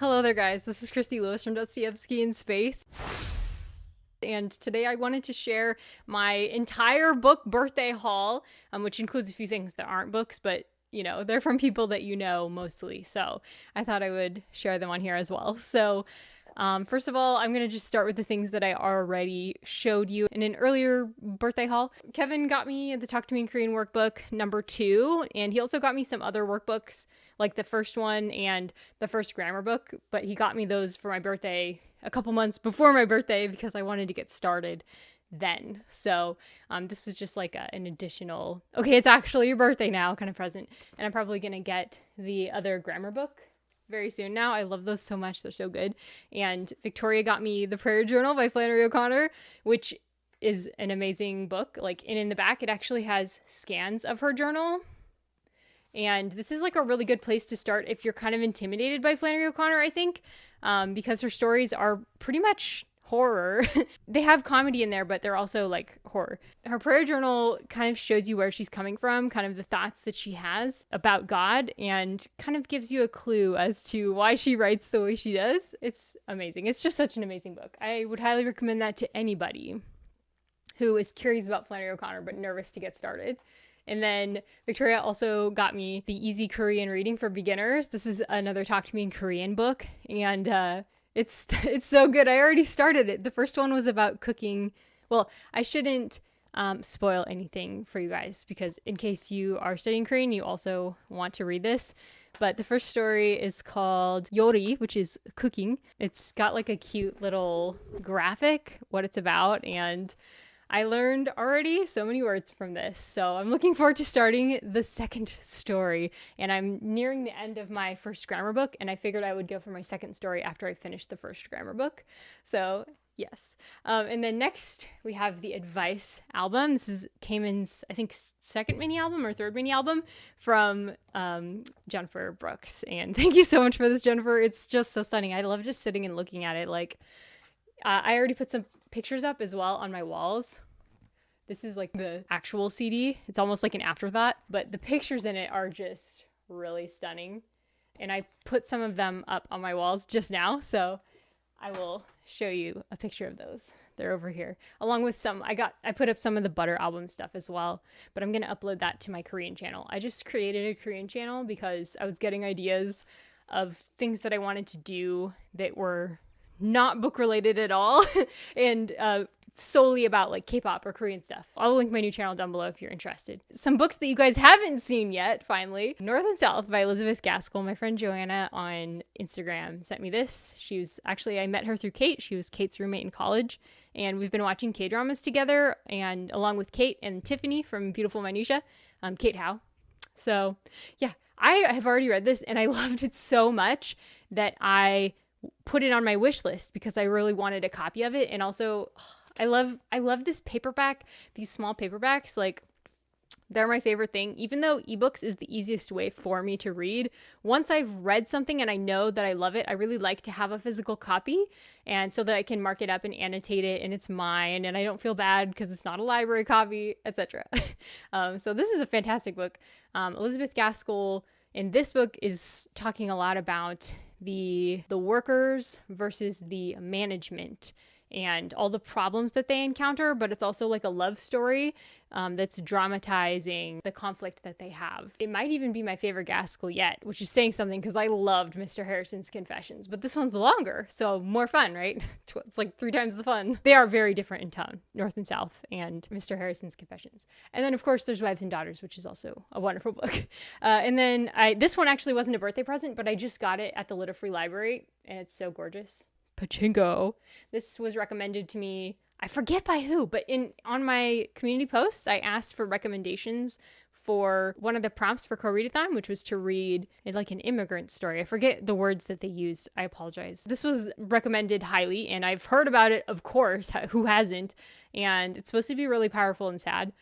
Hello there, guys. This is Christy Lewis from Dostoevsky in Space. And today I wanted to share my entire book birthday haul, which includes a few things that aren't books, but they're from people that you know mostly. So I thought I would share them on here as well. So first of all, I'm going to just start with the things that I already showed you in an earlier birthday haul. Kevin got me the Talk to Me in Korean workbook number 2, and he also got me some other workbooks, like the first one and the first grammar book, but he got me those for my birthday a couple months before my birthday because I wanted to get started then. So this was just like an additional, okay, it's actually your birthday now kind of present. And I'm probably going to get the other grammar book very soon now. I love those so much. They're so good. And Victoria got me The Prayer Journal by Flannery O'Connor, which is an amazing book. Like, and in the back, it actually has scans of her journal. And this is like a really good place to start if you're kind of intimidated by Flannery O'Connor, I think, because her stories are pretty much horror. They have comedy in there, but they're also like horror. Her prayer journal kind of shows you where she's coming from, kind of the thoughts that she has about God, and kind of gives you a clue as to why she writes the way she does. It's amazing. It's just such an amazing book. I would highly recommend that to anybody who is curious about Flannery O'Connor but nervous to get started. And then Victoria also got me the Easy Korean Reading for Beginners. This is another Talk to Me in Korean book, and it's so good. I already started it. The first one was about cooking. Well, I shouldn't spoil anything for you guys because in case you are studying Korean, you also want to read this. But the first story is called Yori, which is cooking. It's got like a cute little graphic, what it's about, and I learned already so many words from this. So I'm looking forward to starting the second story. And I'm nearing the end of my first grammar book, and I figured I would go for my second story after I finished the first grammar book. So yes. And then next we have the Advice album. This is Taemin's, I think, second mini album or third mini album from Jennifer Brooks. And thank you so much for this, Jennifer. It's just so stunning. I love just sitting and looking at it. Like, I already put some pictures up as well on my walls. This is like the actual CD. It's almost like an afterthought, but the pictures in it are just really stunning. And I put some of them up on my walls just now, so I will show you a picture of those. They're over here. Along with some, I put up some of the Butter album stuff as well, but I'm going to upload that to my Korean channel. I just created a Korean channel because I was getting ideas of things that I wanted to do that were not book related at all and solely about like K-pop or Korean stuff. I'll link my new channel down below if you're interested. Some books that you guys haven't seen yet, finally. North and South by Elizabeth Gaskell. My friend Joanna on Instagram sent me this. I met her through Kate. She was Kate's roommate in college, and we've been watching K-dramas together, and along with Kate and Tiffany from Beautiful Minutia, Kate Howe. So yeah, I have already read this and I loved it so much that I put it on my wish list because I really wanted a copy of it. And also I love this paperback, these small paperbacks. Like, they're my favorite thing. Even though ebooks is the easiest way for me to read, once I've read something and I know that I love it, I really like to have a physical copy, and so that I can mark it up and annotate it and it's mine and I don't feel bad because it's not a library copy, etc. So this is a fantastic book. Elizabeth Gaskell in this book is talking a lot about the workers versus the management and all the problems that they encounter, but it's also like a love story that's dramatizing the conflict that they have. It might even be my favorite Gaskell yet, which is saying something because I loved Mr. Harrison's Confessions, but this one's longer, so more fun, right? It's like 3 times the fun. They are very different in tone, North and South and Mr. Harrison's Confessions. And then, of course, there's Wives and Daughters, which is also a wonderful book. And then this one actually wasn't a birthday present, but I just got it at the Litter Free Library, and it's so gorgeous. Pachingo. This was recommended to me, I forget by who, but on my community posts, I asked for recommendations for one of the prompts for co-readathon, which was to read like an immigrant story. I forget the words that they used. I apologize. This was recommended highly, and I've heard about it, of course. Who hasn't? And it's supposed to be really powerful and sad.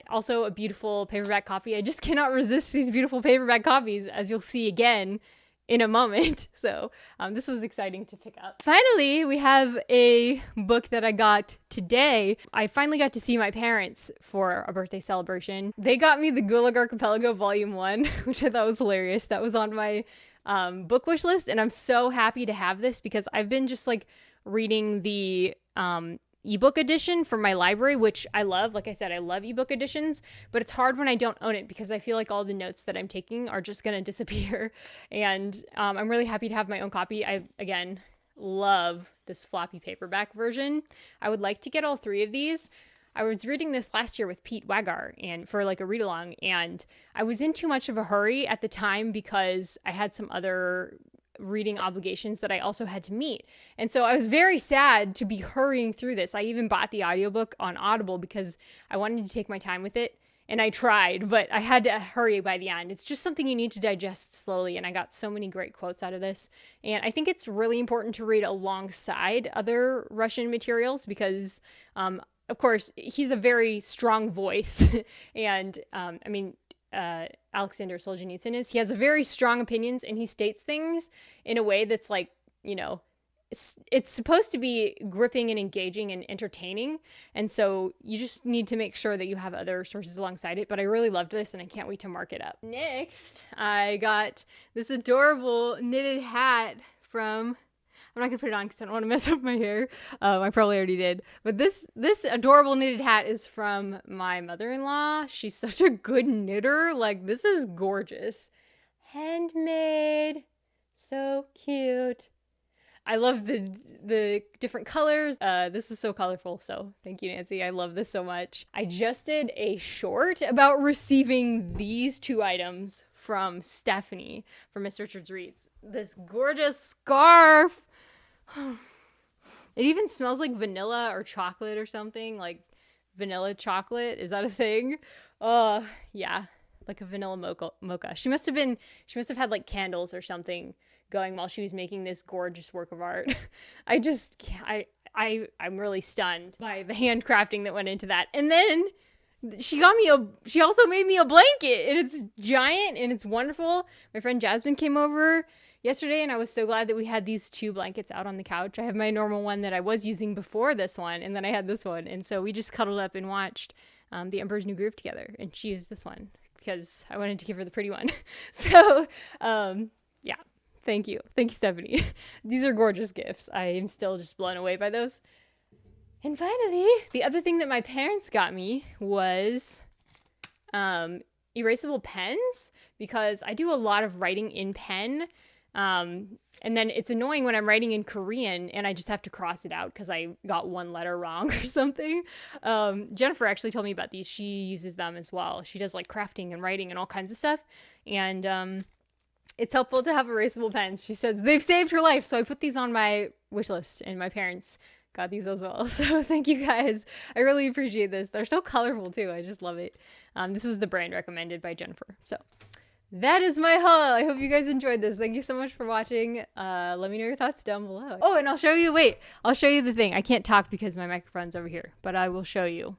Also a beautiful paperback copy. I just cannot resist these beautiful paperback copies, as you'll see again in a moment. So this was exciting to pick up. Finally, we have a book that I got today. I finally got to see my parents for a birthday celebration. They got me the Goolig Archipelago Volume 1, which I thought was hilarious. That was on my book wish list, and I'm so happy to have this because I've been just like reading the ebook edition from my library, which I love. Like I said, I love ebook editions, but it's hard when I don't own it because I feel like all the notes that I'm taking are just going to disappear. And I'm really happy to have my own copy. I, again, love this floppy paperback version. I would like to get all 3 of these. I was reading this last year with Pete Wagar and for like a read along, and I was in too much of a hurry at the time because I had some other reading obligations that I also had to meet. And so I was very sad to be hurrying through this. I even bought the audiobook on Audible because I wanted to take my time with it. And I tried, but I had to hurry by the end. It's just something you need to digest slowly. And I got so many great quotes out of this. And I think it's really important to read alongside other Russian materials because, of course, he's a very strong voice. And Aleksander Solzhenitsyn is. He has very strong opinions and he states things in a way that's like, you know, it's supposed to be gripping and engaging and entertaining. And so you just need to make sure that you have other sources alongside it. But I really loved this and I can't wait to mark it up. Next, I got this adorable knitted hat from... I'm not going to put it on because I don't want to mess up my hair. I probably already did. But this adorable knitted hat is from my mother-in-law. She's such a good knitter. Like, this is gorgeous. Handmade. So cute. I love the different colors. This is so colorful. So thank you, Nancy. I love this so much. I just did a short about receiving these 2 items from Stephanie from Miss Richards Reads. This gorgeous scarf. It even smells like vanilla or chocolate or something, like vanilla chocolate. Is that a thing? Oh, yeah, like a vanilla mocha. She must have had like candles or something going while she was making this gorgeous work of art. I'm really stunned by the handcrafting that went into that. And then she also made me a blanket, and it's giant and it's wonderful. My friend Jasmine came over yesterday, and I was so glad that we had these 2 blankets out on the couch. I have my normal one that I was using before this one, and then I had this one. And so we just cuddled up and watched The Emperor's New Groove together, and she used this one because I wanted to give her the pretty one. So, yeah, thank you. Thank you, Stephanie. These are gorgeous gifts. I am still just blown away by those. And finally, the other thing that my parents got me was erasable pens, because I do a lot of writing in pen. And then it's annoying when I'm writing in Korean and I just have to cross it out because I got one letter wrong or something. Jennifer actually told me about these. She uses them as well. She does like crafting and writing and all kinds of stuff. And it's helpful to have erasable pens. She says they've saved her life. So I put these on my wish list, and my parents got these as well. So thank you guys. I really appreciate this. They're so colorful too. I just love it. This was the brand recommended by Jennifer. So that is my haul. I hope you guys enjoyed this. Thank you so much for watching. Let me know your thoughts down below. Oh, and I'll show you the thing. I can't talk because my microphone's over here, but I will show you.